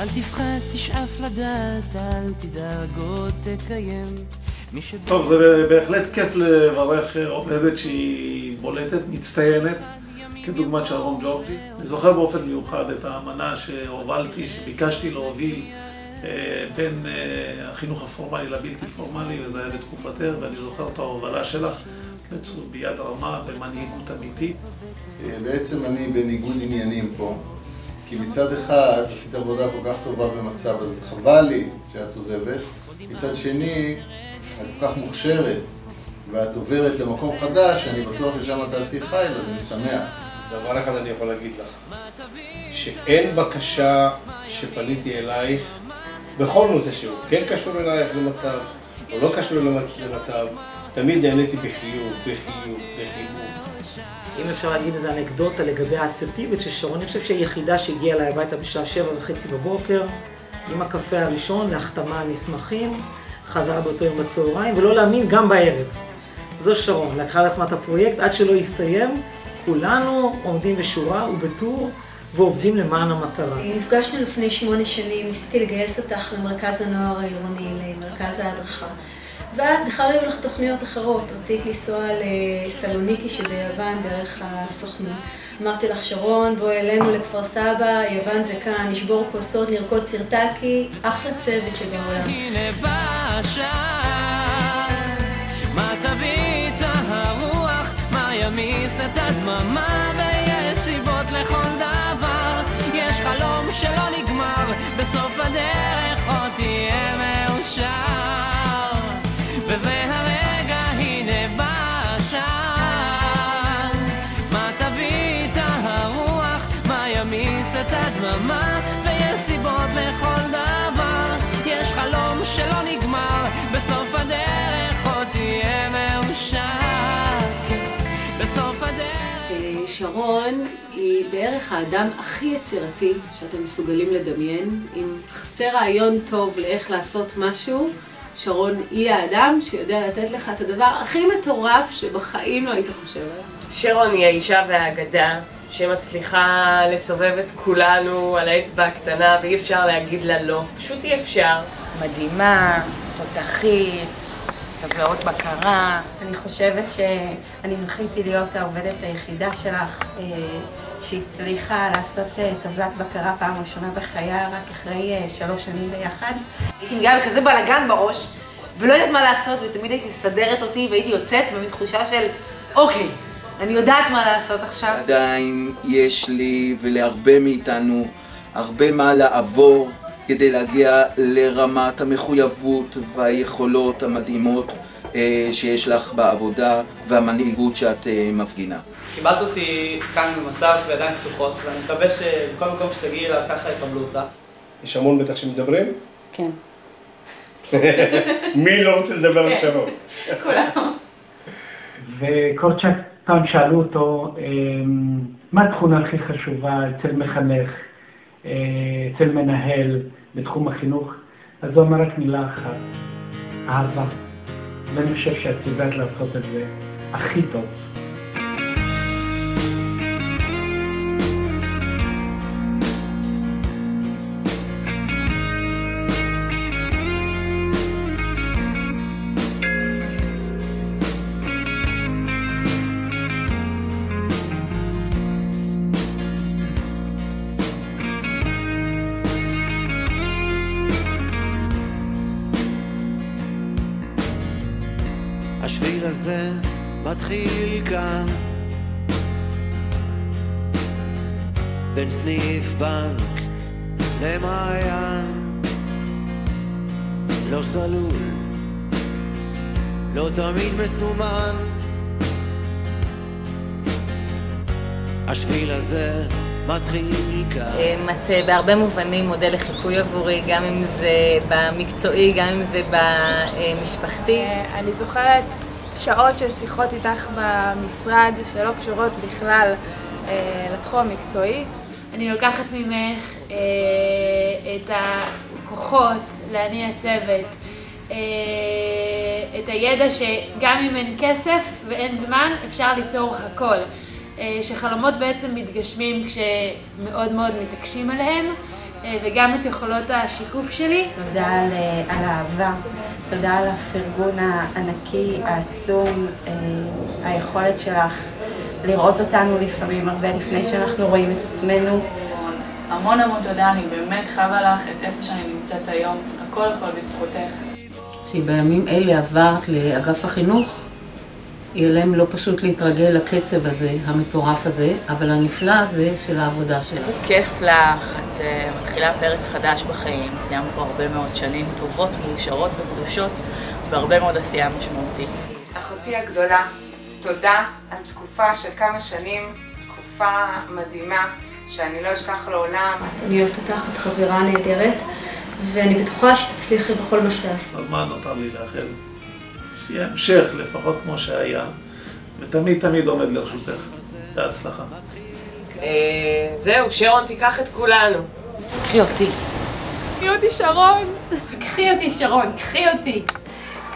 אל תפחד, תשאף לדעת, אל תדאג עוד תקיים. טוב, זה בהחלט כיף לברך עובדת שהיא בולטת, מצטיינת, כדוגמת שרון ג'ורג'י. אני זוכר באופן מיוחד את האמנה שהובלתי, שביקשתי להוביל בין החינוך הפורמלי לבלתי פורמלי, וזה היה בתקופתך, ואני זוכר את ההובלה שלך ביד רמה, במנהיגות אמיתית. בעצם אני בניגוד עניינים פה, כי מצד אחד עשית עבודה כל כך טובה במצב, אז חבל לי שאת עוזבת. מצד שני, את כל כך מוכשרת, ואת עוברת למקום חדש, שאני בטוח ששם תעשי חיל, אז אני שמח. דבר אחד אני יכול להגיד לך, שאין בקשה שפניתי אלייך, בכל נושא שהוא, כן קשור אלייך למצב, או לא קשור למצב, תמיד נהניתי בחיוב, בחיוב, בחיוב. אם אפשר להגיד איזו אנקדוטה לגבי האסרטיבית של שרון, אני חושב שהיא היחידה שהגיעה אליי הביתה בשעה 7:30 בבוקר, עם הקפה הראשון, להחתמה על מסמכים, חזרה באותו יום בצהריים, ולא להאמין גם בערב. זו שרון, לקחה לעצמה את הפרויקט עד שלא יסתיים, כולנו עומדים בשורה ובטור ועובדים למען המטרה. נפגשנו לפני 8 שנים, ניסיתי לגייס אותך למרכז הנוער העירוני, למרכז ההדרכה. ובכלל היו לך תוכניות אחרות, רצית לנסוע לסלוניקי שביוון דרך הסוכנות. אמרתי לך, שרון, בואי אלינו לכפר סבא, יוון זה כאן, נשבור כוסות, נרקוד סרטקי, אחלה צוות שבעולם. הנה בא השער, מה תביא את הרוח, מה ימיס את הדממה, ויש סיבות לכל דבר, יש חלום שלא נגמר, בסוף הדרך עוד תהיה מאושר. וזה הרגע, הנה בא השער, מה תביא את הרוח, מה ימיס את הדממה, ויש סיבות לכל דבר, יש חלום שלא נגמר, בסוף הדרך עוד תהיה מאושר, בסוף הדרך. שרון היא בערך האדם הכי יצירתי שאתם מסוגלים לדמיין. אם חסר רעיון טוב לאיך לעשות משהו, שרון היא האדם שיודע לתת לך את הדבר הכי מטורף שבחיים לא היית חושב עליו. שרון היא האישה והאגדה שמצליחה לסובב את כולנו על האצבע הקטנה ואי אפשר להגיד לה לא. פשוט אי אפשר. מדהימה, תותחית, טבלאות בקרה. אני חושבת שאני זכיתי להיות העובדת היחידה שלך שהצליחה לעשות טבלת בקרה פעם ראשונה בחייה רק אחרי 3 שנים ביחד. הייתי מגיעה בכזה בלגן בראש ולא יודעת מה לעשות, ותמיד הייתי מסדרת אותי והייתי יוצאת במין תחושה של אוקיי, אני יודעת מה לעשות עכשיו. עדיין יש לי ולהרבה מאיתנו הרבה מה לעבור כדי להגיע לרמת המחויבות והיכולות המדהימות שיש לך בעבודה והמנהיגות שאת מפגינה. קיבלת אותי כאן במצב בידיים פתוחות, ואני מקווה שבכל מקום שתגיעי אליו ככה יקבלו אותך. יש המון בטח שמדברים? כן. מי לא רוצה לדבר על שרון? כולנו. וקורצ'אק פעם שאלו אותו, מה התכונה הכי חשובה אצל מחנך, אצל מנהל בתחום החינוך? אז הוא אמר רק מילה אחת, אהבה. ואני חושב שאת יודעת לעשות את זה הכי טוב. השביל הזה מתחיל כאן בין סניף בנק למעיין, לא סלול, לא תמיד מסומן. השביל הזה מתחיל כאן. את בהרבה מובנים מודל לחיקוי עבורי, גם אם זה במקצועי, גם אם זה במשפחתי. אני זוכרת שעות של שיחות איתך במשרד שלא קשורות בכלל לתחום המקצועי. אני לוקחת ממך את הכוחות להניע צוות, את הידע שגם אם אין כסף ואין זמן אפשר ליצור הכל. שחלומות בעצם מתגשמים כשמאוד מאוד מתעקשים עליהם, וגם את יכולות השיקוף שלי. תודה על האהבה, תודה על הפרגון הענקי, העצום, היכולת שלך לראות אותנו לפעמים הרבה לפני שאנחנו רואים את עצמנו. המון תודה, אני באמת חווה לך את איפה שאני נמצאת היום, הכל בזכותך. שבימים אלה עברת לאגף החינוך, יהיה להם לא פשוט להתרגל לקצב הזה, המטורף הזה, אבל הנפלא הזה של העבודה שלך. איזה כיף לך, את מתחילה פרק חדש בחיים, סיימנו פה הרבה מאוד שנים טובות, מאושרות וקדושות, והרבה מאוד עשייה משמעותית. אחותי הגדולה, תודה על תקופה של כמה שנים, תקופה מדהימה, שאני לא אשכח לעולם. אני אוהבת אותך, את חברה נהדרת, ואני בטוחה שתצליחי בכל מה שתעשי. אז מה נותר לי לאחל? שיהיה המשך לפחות כמו שהיה, ותמיד עומד לרשותך. בהצלחה. זהו, שרון תיקח את כולנו. קחי אותי. קחי אותי שרון. קחי אותי שרון, קחי אותי.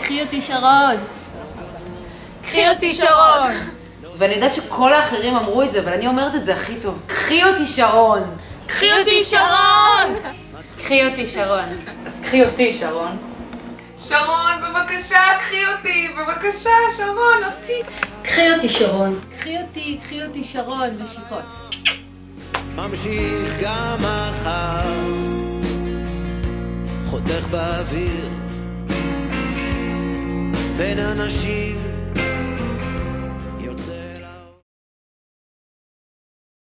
קחי אותי שרון. קחי אותי שרון. ואני יודעת שכל האחרים אמרו את זה, אבל אני אומרת את זה הכי טוב. קחי אותי שרון. קחי אותי שרון. קחי אותי שרון. אז קחי אותי שרון. שרון, בבקשה, קחי אותי, בבקשה, שרון, אותי. קחי אותי שרון. קחי אותי שרון, נשיקות. ממשיך גם מחר, חותך באוויר בין אנשים